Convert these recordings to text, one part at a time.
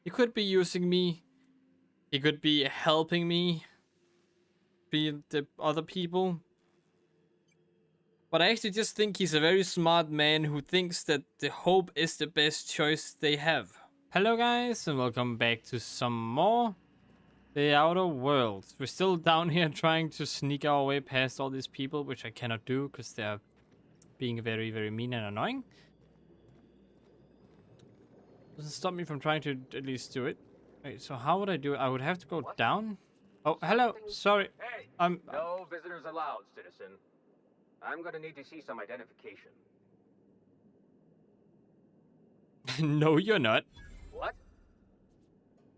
He could be using me. He could be helping me be the other people. But I actually just think he's a very smart man who thinks that the Hope is the best choice they have. Hello guys, and welcome back to some more The Outer Worlds. We're still down here trying to sneak our way past all these people, which I cannot do because they're being very, very mean and annoying. Doesn't stop me from trying to at least do it. Wait, so how would I do it? I would have to go down? Oh, hello. Sorry. Hey! I'm... No visitors allowed, citizen. I'm gonna need to see some identification. No, you're not. What?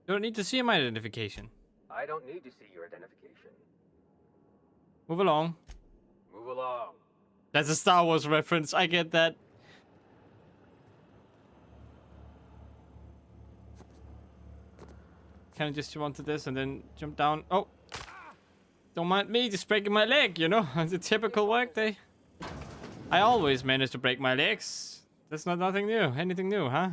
You don't need to see my identification. I don't need to see your identification. Move along. Move along. That's a Star Wars reference. I get that. Can I just jump onto this and then jump down? Oh! Don't mind me just breaking my leg, you know? It's a typical workday. I always manage to break my legs. That's not nothing new. Anything new, huh?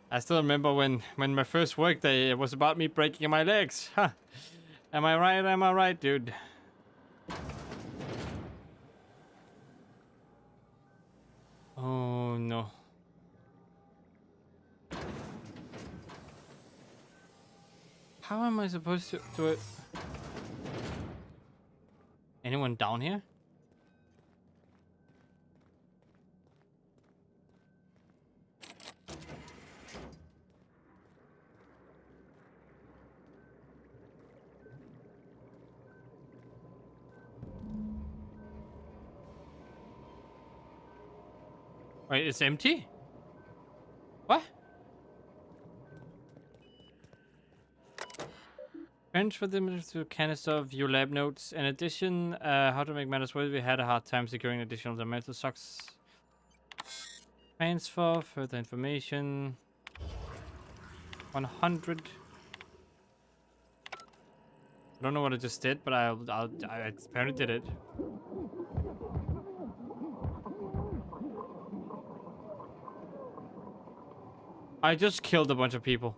I still remember when my first workday, it was about me breaking my legs. Huh. Am I right? Am I right, dude? Oh, no. How am I supposed to do it? Anyone down here? Wait, it's empty? What? Transfer them to canister of view lab notes. In addition, how to make matters worse, we had a hard time securing additional dimensional socks. Transfer, further information. 100. I don't know what I just did, but I apparently did it. I just killed a bunch of people.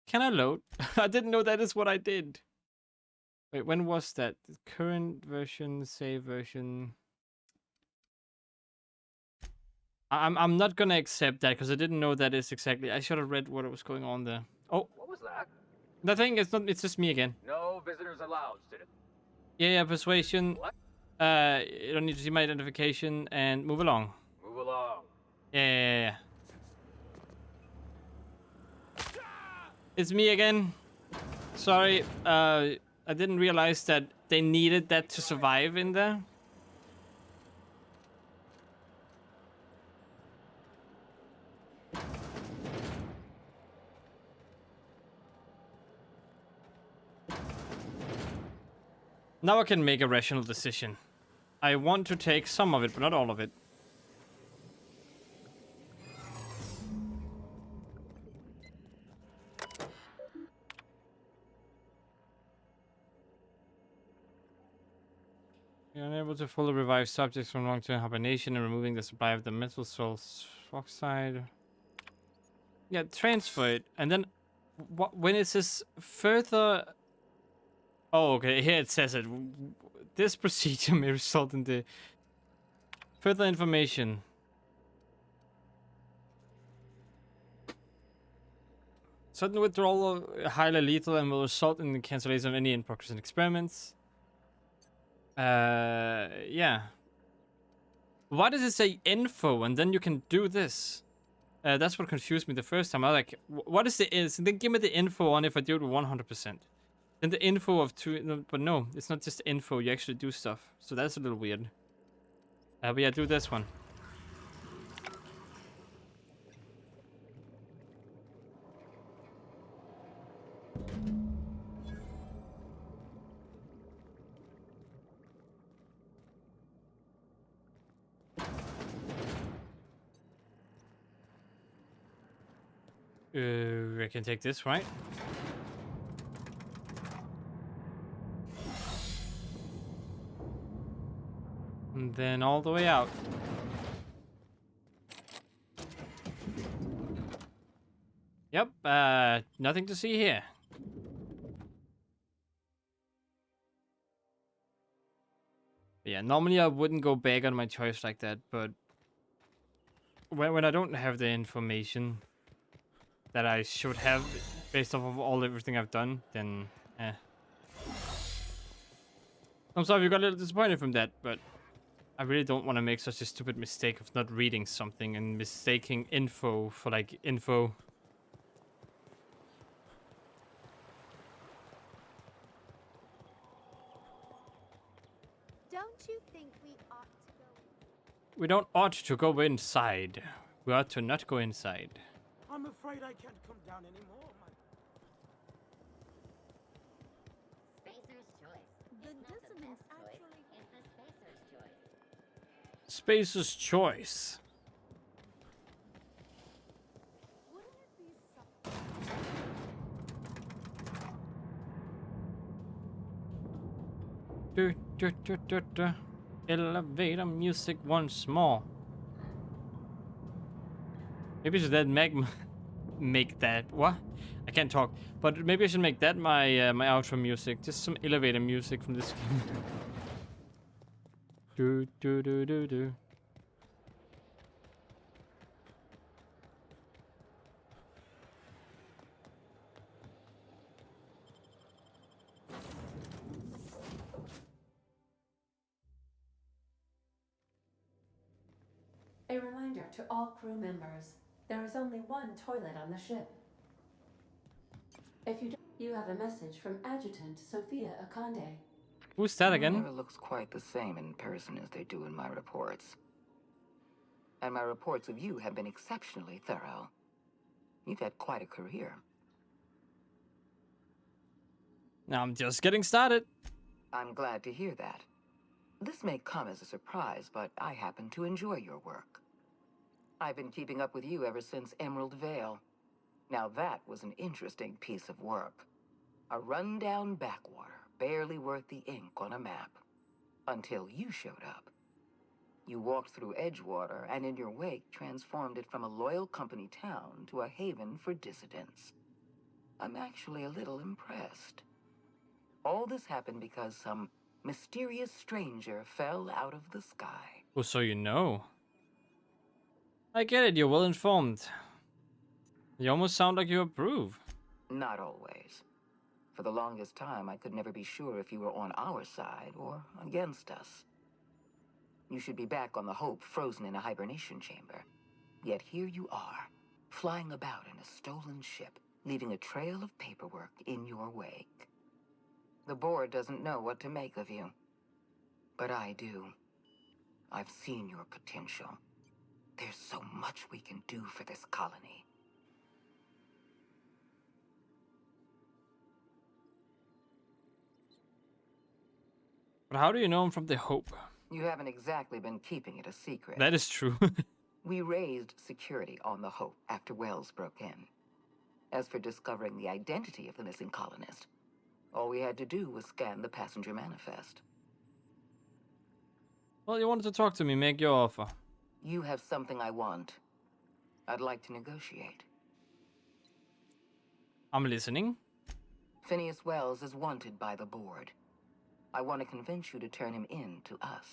Can I load? I didn't know that is what I did. Wait, when was that? The current version, save version. I'm not gonna accept that because I didn't know that is exactly. I should have read what was going on there. Oh, What was that? nothing. It's not. It's just me again. No visitors allowed, citizen. Yeah, persuasion. What? You don't need to see my identification and move along. Move along. Yeah. It's me again. Sorry. I didn't realize that they needed that to survive in there. Now I can make a rational decision. I want to take some of it, but not all of it. You're unable to fully revive subjects from long-term hibernation and removing the supply of the metal source oxide. Yeah, transfer it, and then when it says further. Oh, okay. Here it says it. This procedure may result in the further information. Sudden withdrawal highly lethal and will result in the cancellation of any in-progress experiments. Yeah. Why does it say info and then you can do this? That's what confused me the first time. I was like, what is the is? Then give me the info on if I do it 100%. Then the info of two, no, but no, it's not just info. You actually do stuff. So that's a little weird. But yeah, do this one. I can take this, right? And then all the way out. Yep, nothing to see here. Yeah, normally I wouldn't go back on my choice like that, but when I don't have the information that I should have based off of everything I've done, then eh. I'm sorry you got a little disappointed from that, but I really don't want to make such a stupid mistake of not reading something and mistaking info for like info. Don't you think we ought to go? We don't ought to go inside. We ought to not go inside. I'm afraid I can't come down anymore. Spacer's choice. The It's not the dissonance best choice, actually. it's the spacer's choice. Spacer's choice. Wouldn't it be something? Elevator music once more. Maybe should that make that what? I can't talk, but maybe I should make that my my outro music. Just some elevator music from this game. do do do do do. A reminder to all crew members, there is only one toilet on the ship. If you have a message from Adjutant Sophia Akande. Who's that It again? never looks quite the same in person as they do in my reports. And my reports of you have been exceptionally thorough. You've had quite a career. Now I'm just getting started. I'm glad to hear that. This may come as a surprise, but I happen to enjoy your work. I've been keeping up with you ever since Emerald Vale. Now that was an interesting piece of work. A rundown backwater, barely worth the ink on a map. Until you showed up. You walked through Edgewater and in your wake transformed it from a loyal company town to a haven for dissidents. I'm actually a little impressed. All this happened because some mysterious stranger fell out of the sky. Oh, so you know. I get it, you're well informed. You almost sound like you approve. Not always. For the longest time, I could never be sure if you were on our side or against us. You should be back on the Hope, frozen in a hibernation chamber. Yet here you are, flying about in a stolen ship, leaving a trail of paperwork in your wake. The board doesn't know what to make of you. But I do. I've seen your potential. There's so much we can do for this colony. But how do you know I'm from the Hope? You haven't exactly been keeping it a secret. That is true. We raised security on the Hope after Wells broke in. As for discovering the identity of the missing colonist, all we had to do was scan the passenger manifest. Well, you wanted to talk to me, make your offer. You have something I want. I'd like to negotiate. I'm listening. Phineas Wells is wanted by the board. I want to convince you to turn him in to us.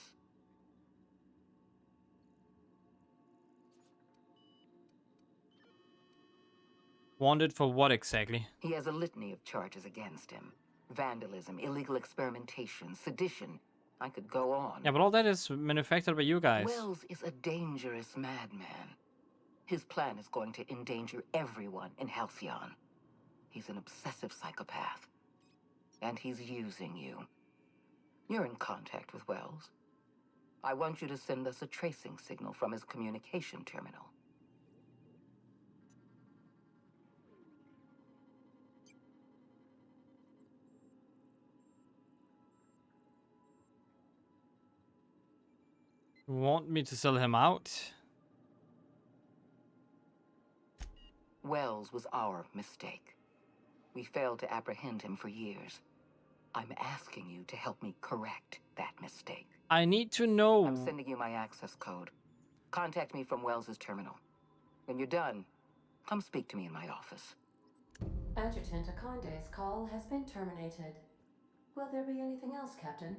Wanted for what exactly? He has a litany of charges against him. Vandalism, illegal experimentation, sedition. I could go on. Yeah, but all that is manufactured by you guys. Wells is a dangerous madman. His plan is going to endanger everyone in Halcyon. He's an obsessive psychopath. And he's using you. You're in contact with Wells. I want you to send us a tracing signal from his communication terminal. You want me to sell him out? Wells was our mistake. We failed to apprehend him for years. I'm asking you to help me correct that mistake. I need to know. I'm sending you my access code. Contact me from Wells's terminal. When you're done, come speak to me in my office. Adjutant Akonde's call has been terminated. Will there be anything else, Captain?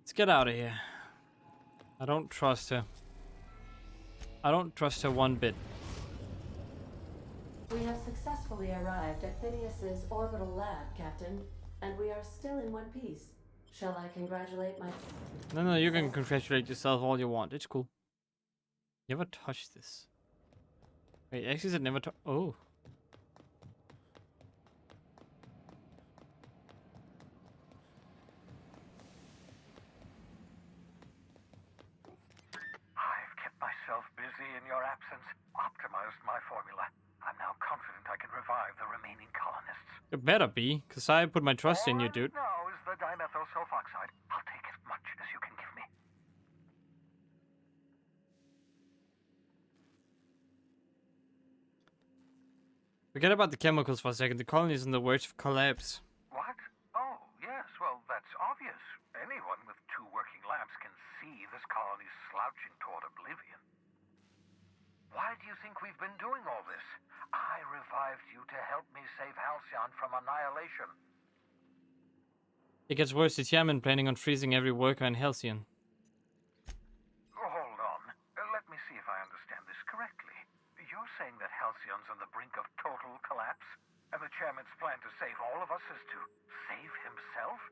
Let's get out of here. I don't trust her. I don't trust her one bit. We have successfully arrived at Phineas's orbital lab, Captain, and we are still in one piece. Shall I congratulate my... No, you can congratulate yourself all you want. It's cool. Never touch this. Wait, actually said never touch. Oh. I've kept myself busy in your absence, optimized my formula. I'm now confident I can revive the remaining colonists. It better be, because I put my trust in you, dude. Now is the dimethyl sulfoxide. I'll take as much as you can give me. Forget about the chemicals for a second. The colony is on the verge of collapse. What? Oh, yes, well, that's obvious. Anyone with 2 working labs can see this colony's slouching toward oblivion. Why do you think we've been doing all this? I revived you to help me save Halcyon from annihilation. It gets worse. The chairman planning on freezing every worker in Halcyon. Hold on. Let me see if I understand this correctly. You're saying that Halcyon's on the brink of total collapse? And the chairman's plan to save all of us is to save himself?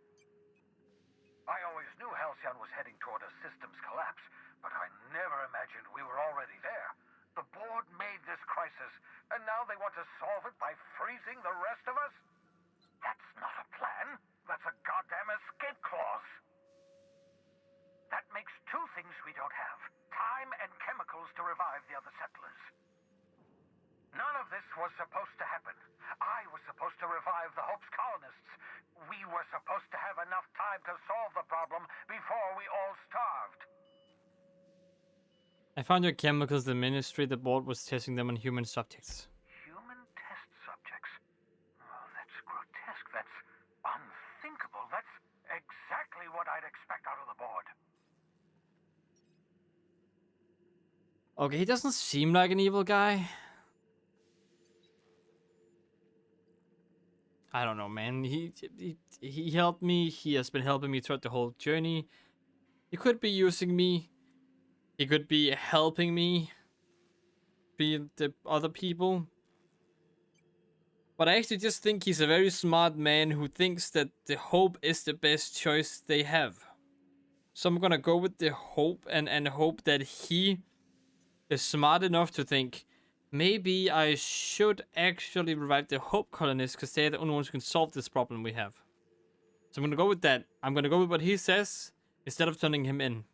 I always knew Halcyon was heading toward a systems collapse, but I never imagined we were already there. The board made this crisis, and now they want to solve it by freezing the rest of us? That's not a plan. That's a goddamn escape clause. That makes 2 things we don't have. Time and chemicals to revive the other settlers. None of this was supposed to happen. I was supposed to revive the Hope's colonists. We were supposed to have enough time to solve the problem before we all starved. I found your chemicals. The ministry, the board was testing them on human subjects. Human test subjects? Oh, that's grotesque. That's unthinkable. That's exactly what I'd expect out of the board. Okay, he doesn't seem like an evil guy. I don't know, man. He helped me. He has been helping me throughout the whole journey. He could be using me. He could be helping me. Be the other people. But I actually just think he's a very smart man who thinks that the Hope is the best choice they have. So I'm gonna go with the Hope and hope that he is smart enough to think, maybe I should actually revive the Hope colonists because they're the only ones who can solve this problem we have. So I'm going to go with that. I'm going to go with what he says instead of turning him in.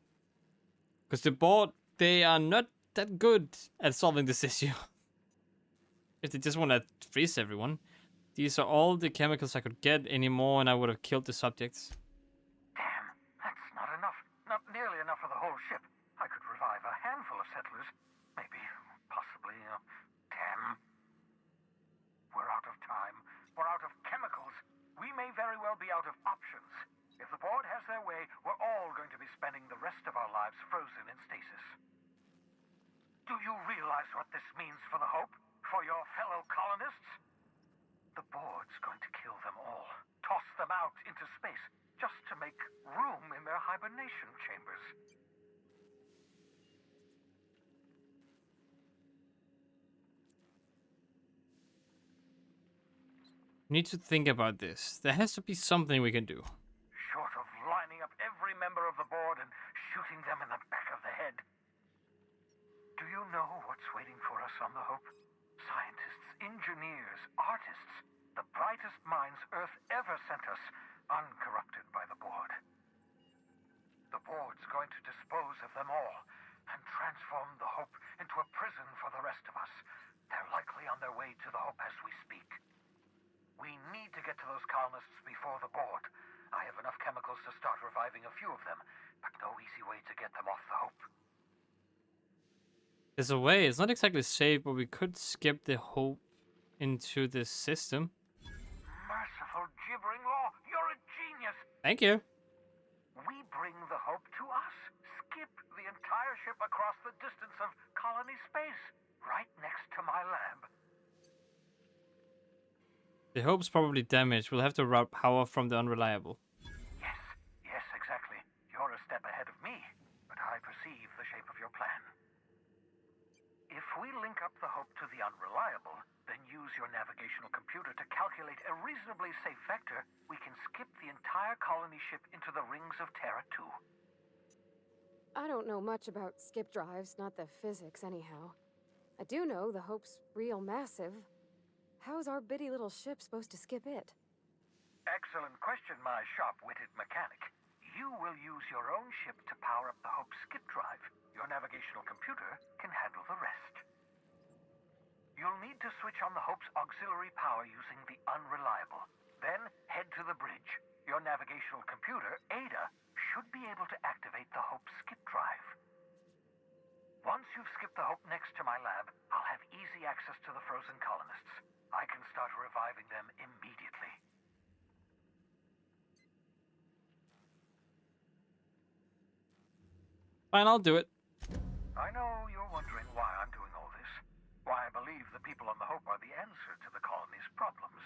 Because the board, they are not that good at solving this issue. If they just want to freeze everyone. These are all the chemicals I could get anymore and I would have killed the subjects. Damn, that's not enough. Not nearly enough for the whole ship. I could revive a handful of settlers. Maybe, possibly, damn. We're out of time. We're out of chemicals. We may very well be out of options. If the board has their way, we're all going to be spending the rest of our lives frozen in stasis. Do you realize what this means for the Hope? For your fellow colonists? The board's going to kill them all. Toss them out into space, just to make room in their hibernation chambers. Need to think about this. There has to be something we can do. Short of lining up every member of the board and shooting them in the back of the head. Do you know what's waiting for us on the Hope? Scientists, engineers, artists, the brightest minds Earth ever sent us, uncorrupted by the board. The board's going to dispose of them all and transform the Hope into a prison for the rest of us. They're likely on their way to the Hope as we speak. We need to get to those colonists before the board. I have enough chemicals to start reviving a few of them, but no easy way to get them off the Hope. There's a way. It's not exactly safe, but we could skip the Hope into this system. Merciful gibbering Thank you. We bring the Hope to us. Skip the entire ship across the distance of colony space, right next to my lab. The Hope's probably damaged. We'll have to route power from the Unreliable. Yes, exactly. You're a step ahead of me, but I perceive the shape of your plan. If we link up the Hope to the Unreliable, then use your navigational computer to calculate a reasonably safe vector, we can skip the entire colony ship into the rings of Terra 2. I don't know much about skip drives, not the physics anyhow. I do know the Hope's real massive. How's our bitty little ship supposed to skip it? Excellent question, my sharp-witted mechanic. You will use your own ship to power up the Hope's skip drive. Your navigational computer can handle the rest. You'll need to switch on the Hope's auxiliary power using the Unreliable. Then head to the bridge. Your navigational computer, Ada, should be able to activate the Hope's skip drive. Once you've skipped the Hope next to my lab, I'll have easy access to the frozen colonists. I can start reviving them immediately. Fine, I'll do it. I know you're wondering why I'm doing all this. Why I believe the people on the Hope are the answer to the colony's problems.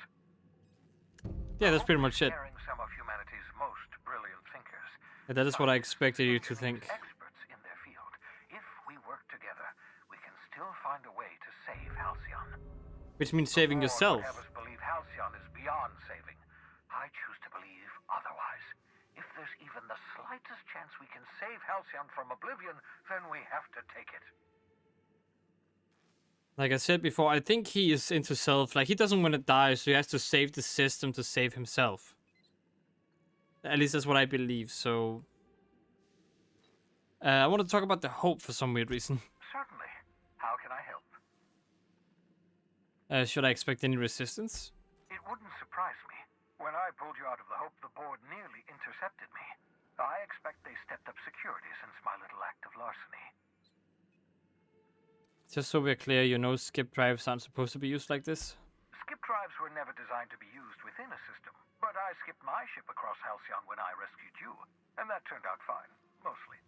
Yeah, that's pretty much it. Sharing some of humanity's most brilliant thinkers. Yeah, that is what I expected you to think. Experts in their field. If we work together, we can still find a way to save Halcyon. Which means saving The yourself. Lord would have us believe Halcyon is beyond saving. I choose to believe otherwise. If there's even the slightest chance we can save Halcyon from oblivion, then we have to take it. Like I said before, I think he is into self. Like, he doesn't want to die, so he has to save the system to save himself. At least that's what I believe, so... I want to talk about the Hope for some weird reason. Certainly. How can I help? Should I expect any resistance? It wouldn't surprise me. When I pulled you out of the Hope, the board nearly intercepted me. I expect they stepped up security since my little act of larceny. Just so we're clear, you know skip drives aren't supposed to be used like this? Skip drives were never designed to be used within a system, but I skipped my ship across Halcyon when I rescued you, and that turned out fine, mostly.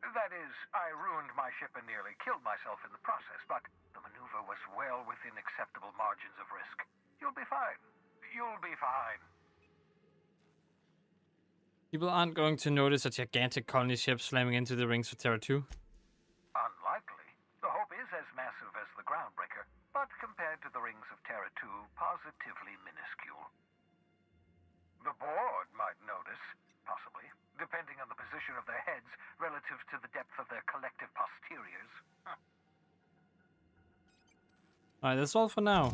That is, I ruined my ship and nearly killed myself in the process, but the maneuver was well within acceptable margins of risk. You'll be fine. You'll be fine. People aren't going to notice a gigantic colony ship slamming into the rings of Terra 2. Unlikely. The Hope is as massive as the Groundbreaker, but compared to the rings of Terra 2, positively minuscule. The board might notice, possibly, depending on the position of their heads relative to the depth of their collective posteriors. Alright, that's all for now.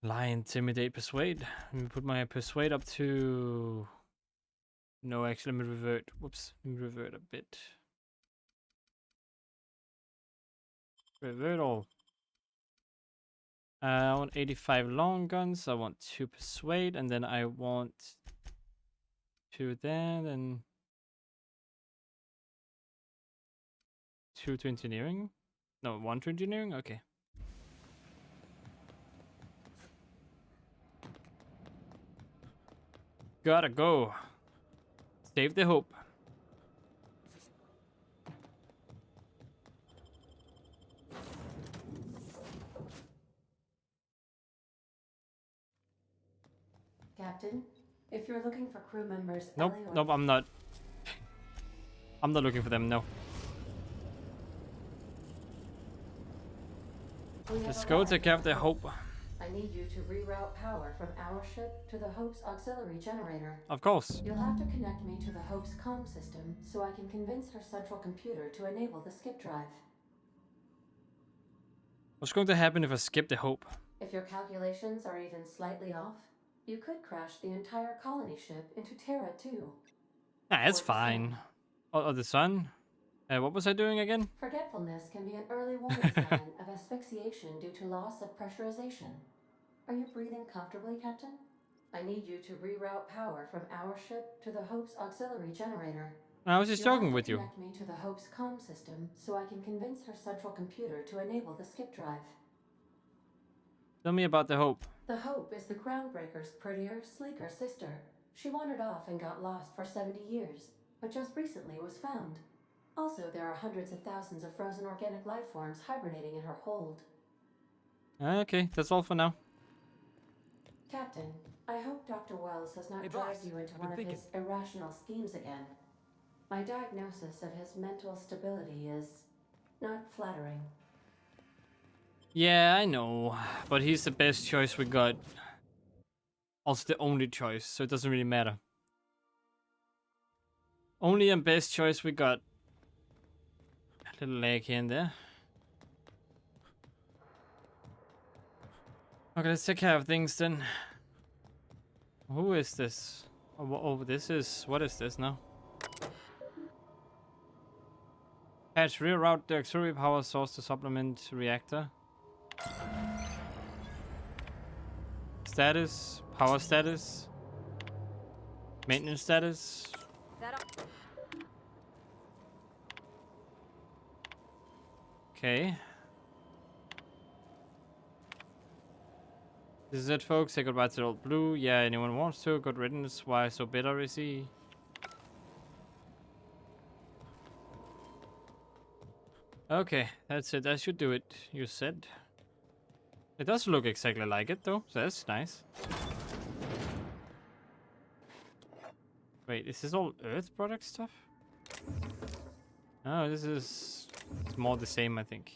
Lie, intimidate, persuade. Let me put my persuade up to... No, actually, let me revert. Whoops, let me revert a bit. Revert all. I want 85 long guns. I want 2 persuade, and then I want 2 there, then 2 to engineering. No, 1 to engineering. Okay. Gotta go. Save the Hope. Captain, if you're looking for crew members, Nope, Ellie or nope, I'm not. I'm not looking for them, no. We have Let's go arrived take care of at the Hope. I need you to reroute power from our ship to the Hope's auxiliary generator. Of course. You'll have to connect me to the Hope's comm system so I can convince her central computer to enable the skip drive. What's going to happen if I skip the Hope? If your calculations are even slightly off, you could crash the entire colony ship into Terra 2. Nah, it's Or the sun. fine. Oh, the sun? What was I doing again? Forgetfulness can be an early warning sign of asphyxiation due to loss of pressurization. Are you breathing comfortably, Captain? I need you to reroute power from our ship to the Hope's auxiliary generator. I was just You'll joking have with to you. connect me to the Hope's comm system so I can convince her central computer to enable the skip drive. Tell me about the Hope. The Hope is the Groundbreaker's prettier, sleeker sister. She wandered off and got lost for 70 years, but just recently was found. Also, there are hundreds of thousands of frozen organic life forms hibernating in her hold. Okay, that's all for now. Captain, I hope Dr. Wells has not Hey, dragged boss. you into I've one of been his irrational schemes again. My diagnosis of his mental stability is not flattering. Yeah, I know, but he's the best choice we got. Also the only choice, so it doesn't really matter. Only and best choice we got. A little lag here and there. Okay, let's take care of things then. Who is this? Oh, this is... What is this now? Patch, reroute the auxiliary power source to supplement reactor. Status, power status, maintenance status. Okay. This is it, folks. Say goodbye to the old blue. Yeah, anyone wants to. Good riddance. Why so bitter is he? Okay, that's it. That should do it, you said. It does look exactly like it, though, so that's nice. Wait, is this all Earth product stuff? No, this is... It's more the same, I think.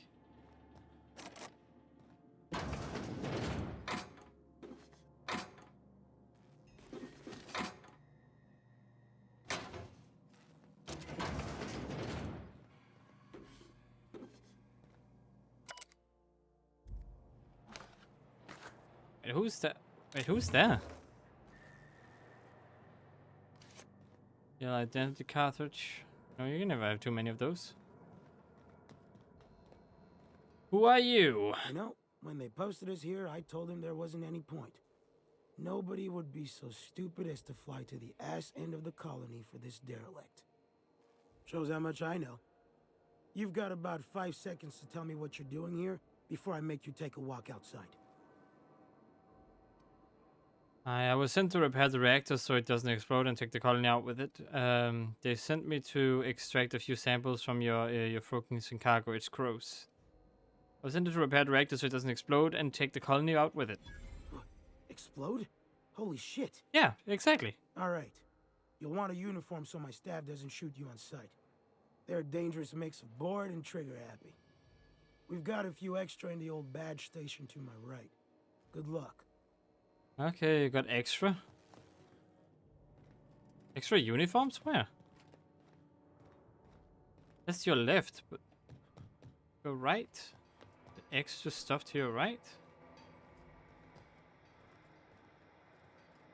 Wait, who's that? Wait, who's there? Yeah, identity cartridge. No, you can never have too many of those. Who are you? You know, when they posted us here, I told them there wasn't any point. Nobody would be so stupid as to fly to the ass end of the colony for this derelict. Shows how much I know. You've got about 5 seconds to tell me what you're doing here before I make you take a walk outside. I was sent to repair the reactor so it doesn't explode and take the colony out with it. They sent me to extract a few samples from your Frogings and cargo. It's gross. I was sent to repair the reactor so it doesn't explode and take the colony out with it. Explode? Holy shit. Yeah, exactly. All right. You'll want a uniform so my staff doesn't shoot you on sight. They're a dangerous mix of bored and trigger happy. We've got a few extra in the old badge station to my right. Good luck. Okay, you got extra. Extra uniforms? Where? That's your left, but your right? The extra stuff to your right?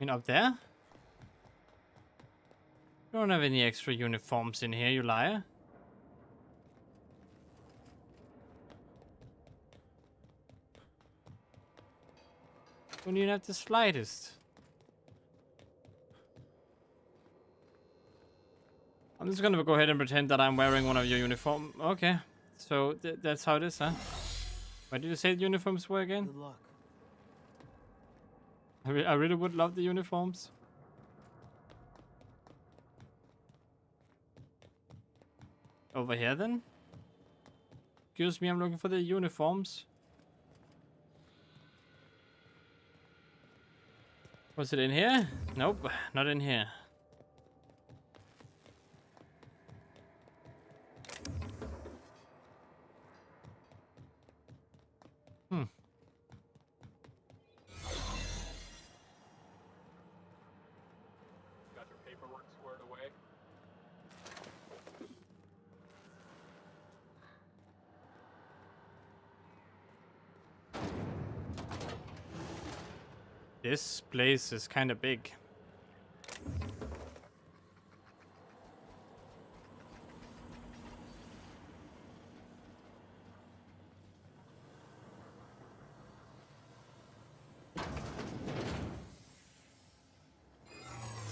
I mean, up there? You don't have any extra uniforms in here, you liar. Don't even have the slightest. I'm just gonna go ahead and pretend that I'm wearing one of your uniform. Okay, so that's how it is, huh? Where did you say the uniforms were again? Good luck. I really would love the uniforms. Over here then? Excuse me, I'm looking for the uniforms. Was it in here? Nope, not in here. Got your paperwork squared away? This place is kind of big.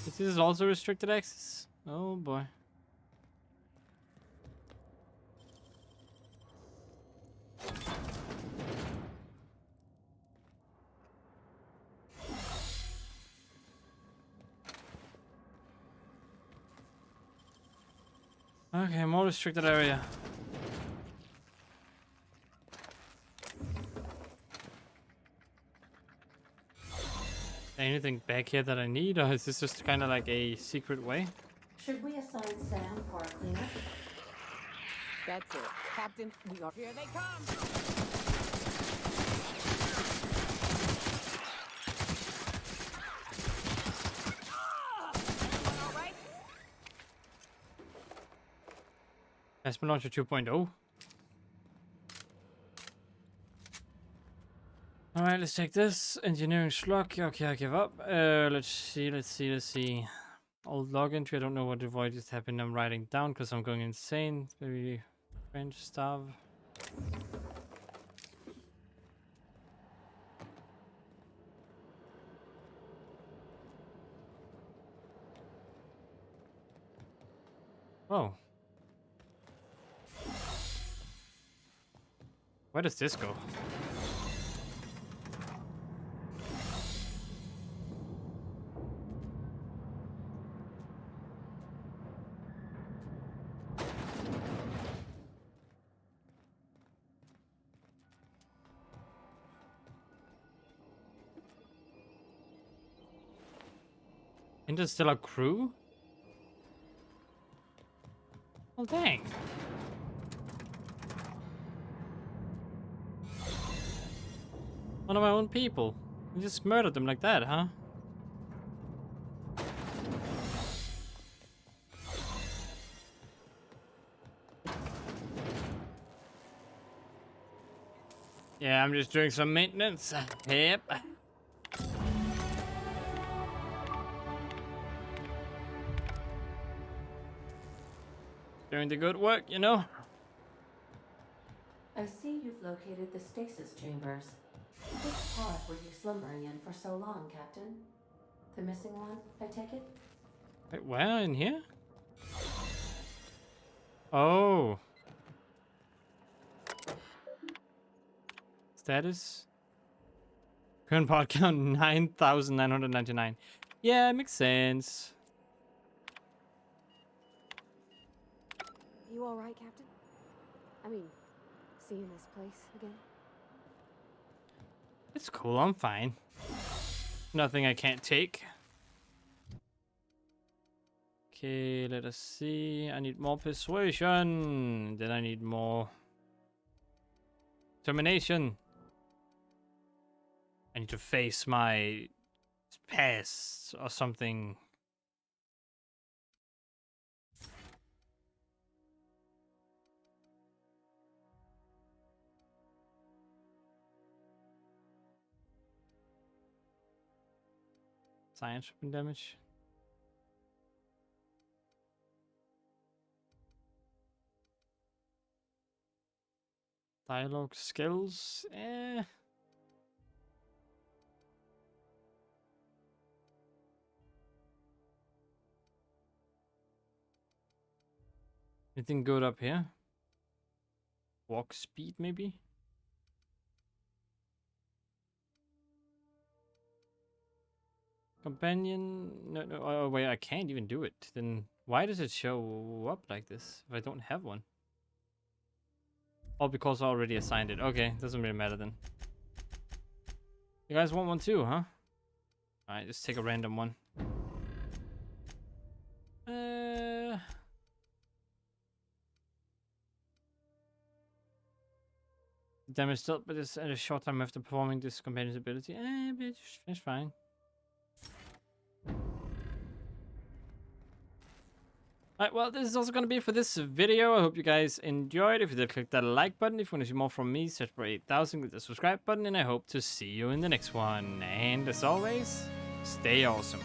This is also restricted access. Oh boy. Okay, more restricted area. Anything back here that I need, or is this just kind of like a secret way? Should we assign Sam for a cleanup? That's it. Captain, we are here. They come! Everyone all right? Plasma Launcher 2.0. Alright, let's take this. Engineering slug. Okay, I give up. Let's see. Old log entry. I don't know what the void just happened. I'm writing down because I'm going insane. Maybe French stuff. Oh. Where does this go? Interstellar crew? Oh dang. One of my own people. You just murdered them like that, huh? Yeah, I'm just doing some maintenance. Yep. Doing the good work, you know? I see you've located the stasis chambers. Which pod were you slumbering in for so long, Captain? The missing one, I take it? Wait, where in here? Oh. Status? Current pod count 9,999. Yeah, makes sense. You all right, Captain? I mean, seeing this place again? It's cool, I'm fine. Nothing I can't take. Okay, let us see. I need more persuasion. Then I need more determination. I need to face my past or something. Science weapon damage. Dialogue skills. Anything good up here? Walk speed, maybe? Companion? No, oh wait, I can't even do it. Then why does it show up like this if I don't have one? Oh, because I already assigned it. Okay, doesn't really matter then. You guys want one too, huh? Alright, just take a random one. Damage still, but it's at a short time after performing this companion's ability. But it's fine. Alright, well, this is also going to be it for this video. I hope you guys enjoyed. If you did, click that like button. If you want to see more from me, search for 8000, click the subscribe button, and I hope to see you in the next one. And as always, stay awesome.